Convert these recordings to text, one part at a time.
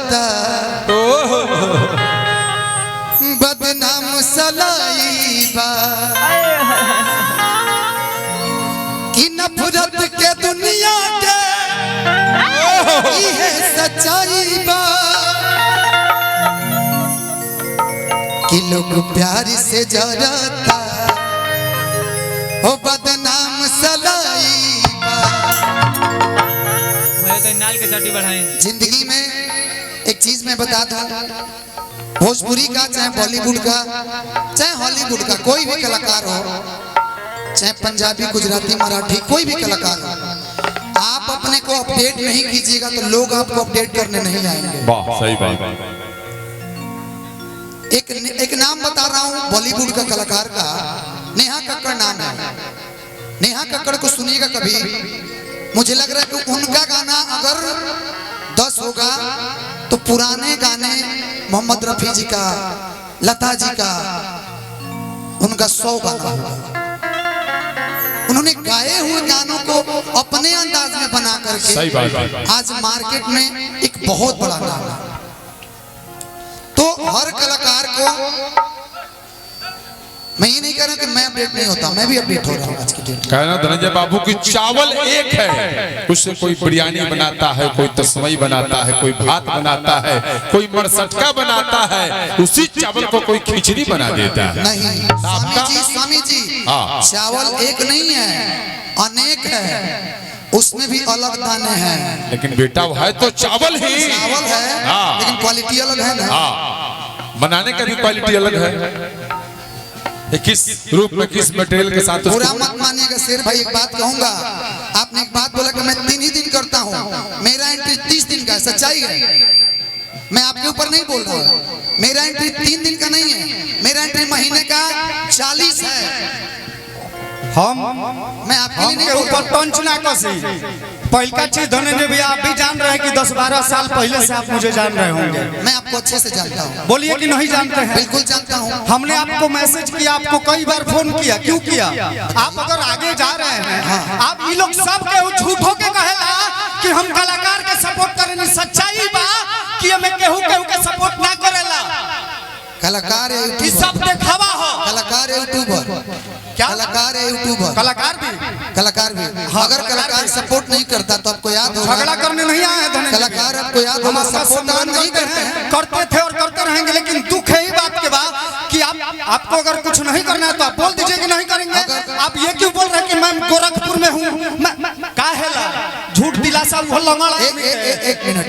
जरता बदनाम सलाई बा कि नफरत के दुनिया के ये सच्चाई बा कि लोग प्यार से जरता हो बदनाम सलाई बा। नाल के चटी बढ़ाएं। जिंदगी में एक चीज मैं बता दूं, भोजपुरी का चाहे बॉलीवुड का चाहे हॉलीवुड का कोई भी कलाकार हो, चाहे पंजाबी गुजराती मराठी कोई भी कलाकार हो, आप अपने को अपडेट नहीं कीजिएगा तो लोग आपको अपडेट करने नहीं आएंगे। वाह सही बात। एक नाम बता रहा हूँ बॉलीवुड का कलाकार का, नेहा कक्कड़ नाम है। नेहा कक्कड़ को सुनिएगा कभी, मुझे लग रहा है कि उनका गाना अगर 10 होगा तो पुराने गाने मोहम्मद रफी जी का, लता जी का, उनका 100 गाना होगा। उन्होंने गाए हुए गानों को अपने अंदाज में बना करके आज मार्केट में एक बहुत बड़ा नाम है। तो हर कलाकार को मैं ये नहीं कह रहा कि मैं अपडेट नहीं होता, मैं भी अपडेट हो रहा हूँ आज की डेट। कहना धनंजय बाबू की चावल एक है, उससे कोई बिरयानी बनाता है, कोई तस्मई बनाता है, कोई भात बनाता है, कोई मरसटका बनाता है, उसी चावल को कोई खिचड़ी बना देता है। नहीं स्वामी जी चावल एक नहीं है, अनेक है, उसमें भी अलग दाने हैं। लेकिन बेटा है तो चावल ही चावल है, लेकिन क्वालिटी अलग है ना, बनाने का भी क्वालिटी अलग है। किस रूप में किस मटेरियल के साथ बुरा मत मानिएगा शेर भाई, एक बात कहूंगा, आपने एक बात बोला कि मैं 3 ही दिन करता हूँ, मेरा एंट्री 30 दिन का है, सच्चाई है। मैं आपके ऊपर नहीं बोल रहा हूँ, मेरा एंट्री 3 दिन का नहीं है, मेरा एंट्री महीने का 40 है। मैं आपके लिए नहीं बोल ऊपर टंच ना कसी। पहला चीज धनंजय भैया आप भी जान रहे हैं कि 10-12 साल पहले से आप मुझे जान रहे होंगे। मैं आपको अच्छे से जानता हूँ। बोलिए कि नहीं जानते हैं? बिल्कुल जानता हूँ। हमने आपको मैसेज किया, आपको कई बार फोन किया, क्यों किया? आप अगर आगे जा रहे हैं, आप ये लोग सब के झूठों के कहेला कि हम कलाकार के सपोर्ट करेंगे, सच्चाई बा कि हमें केहू के सपोर्ट ना करेला। कलाकार है यूट्यूबर, सब देखावा हो। कलाकार है यूट्यूबर, क्या कलाकार है यूट्यूबर, कलाकार भी अगर कलाकार सपोर्ट नहीं करता तो आपको याद होगा, झगड़ा करने नहीं आए हैं धनंजय। कलाकार आपको याद होगा सपोर्ट नहीं करते हैं, करते थे और करते रहेंगे। लेकिन दुख है ही बात के बाद कि आपको अगर कुछ नहीं करना है तो आप बोल दीजिए कि नहीं करेंगे। आप ये क्यों बोल रहे हैं कि मैं गोरखपुर में हूँ? का है झूठ दिलासा वो लंगड़ा। एक मिनट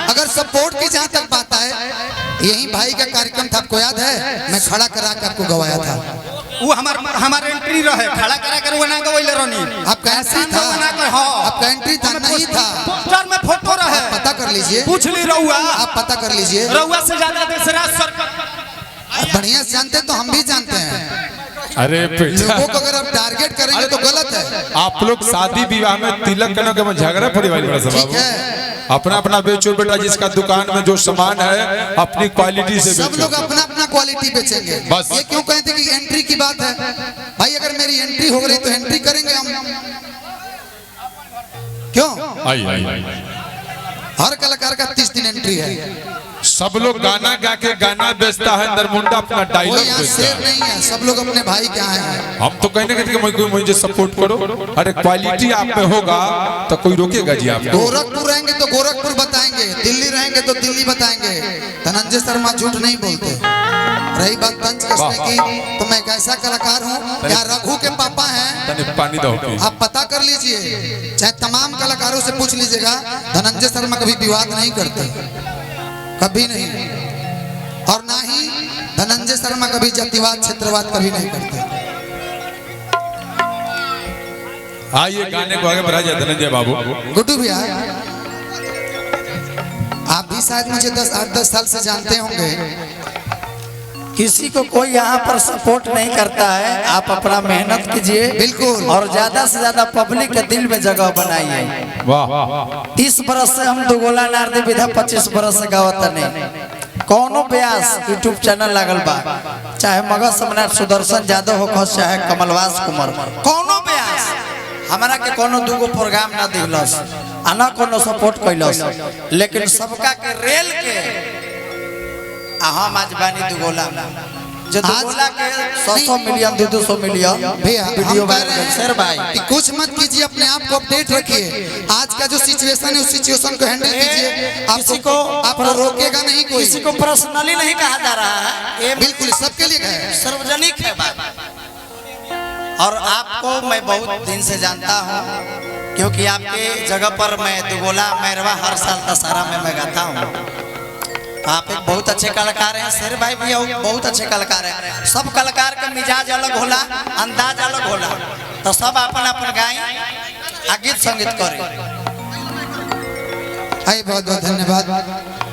अगर सपोर्ट की जहाँ तक बात है, यही भाई का कार्यक्रम था, आपको याद है? मैं खड़ा करा कर आपको गवाया था, वो हमारे एंट्री रहे, खड़ा करा कर वो ना गवाइले रहनी। आपका एंट्री था, आपका एंट्री था नहीं था, पोस्टर में फोटो रहे, पता कर लीजिए, पूछ ली रहुआ, आप पता कर लीजिए। रहुआ से ज्यादा देशराज सरकार बढ़िया से जानते तो हम भी जानते हैं। अरे लोगों को अगर आप टारगेट करेंगे तो गलत है। आप लोग शादी विवाह में तिलक करने के झगड़ा पड़ी वाली बड़ा ठीक है, अपना अपना बेचो बेटा, जिसका दुकान में जो सामान है अपनी क्वालिटी से सब लोग अपना अपना क्वालिटी बेचेंगे। बस ये क्यों कहते कि एंट्री की बात है? भाई अगर मेरी एंट्री हो रही तो एंट्री करेंगे हम, क्यों? हर कलाकार का 30 दिन एंट्री है। सब लोग गाना गा के गाना बेचता है, नरमुंडा अपना डायलॉग बेचता शेर नहीं है, सब लोग अपने भाई के आए हैं। हम तो कहने के मुझे सपोर्ट करो, अरे क्वालिटी आप में होगा तो कोई रोकेगा जी आप? गोरखपुर रहेंगे तो गोरखपुर बताएंगे, दिल्ली रहेंगे तो दिल्ली बताएंगे। धनंजय शर्मा झूठ नहीं बोलते। रही बात तंज कसने की, तो मैं एक ऐसा कलाकार हूँ, यहाँ रघु के पापा हैं, पानी दो, आप पता कर लीजिए, चाहे तमाम कलाकारों से पूछ लीजिएगा, धनंजय शर्मा कभी विवाद नहीं करते, कभी नहीं, और ना ही धनंजय शर्मा कभी जातिवाद क्षेत्रवाद कभी नहीं करते। आइए गाने को आगे बढ़ा जाए धनंजय बाबू। गुड्डू भैया, आप भी शायद मुझे 8-10 साल से जानते होंगे। किसी को कोई यहाँ पर सपोर्ट नहीं करता है, आप अपना मेहनत कीजिए बिल्कुल, और ज्यादा से ज्यादा पब्लिक के दिल में जगह बनाइए। वाह 30 बरस से हम दुगोला नारदी विधा 25 बरस से गावत नहीं। कौनो ब्यास यूट्यूब चैनल लागल बा, चाहे मगध सम्राट सुदर्शन यादव हो, चाहे कमलवास कुमार, कौनो ब्यास हमारा के कोनो दूगो प्रोग्राम ना दिलस। आना कोनो सपोर्ट कैलस, लेकिन सबका के रेल के हम आज बानी दुगोला जो दुगोला के 100 मिलियन 200 मिलियन भैया वीडियो हम कह वायरल रहे हैं सर भाई कि कुछ मत कीजिए, अपने आप को अपडेट रखिए। आज का जो सिचुएशन है उस सिचुएशन को हैंडल कीजिए। आपको रोकेगा नहीं कोई, किसी को पर्सनली नहीं कहा जा रहा है, ये बिल्कुल सबके लिए है, सार्वजनिक है बात। और आपको मैं बहुत दिन से जानता हूँ, क्योंकि आपके जगह पर मैं दुगोला मैरवा हर साल दशहरा में मैं गाता हूँ। आप एक बहुत अच्छे कलाकार हैं, शेर भाई भी बहुत अच्छे कलाकार हैं। सब कलाकार का मिजाज अलग होला, अंदाज अलग होला, तो सब अपन अपन गाएं आ गीत संगीत करें। बहुत बहुत धन्यवाद।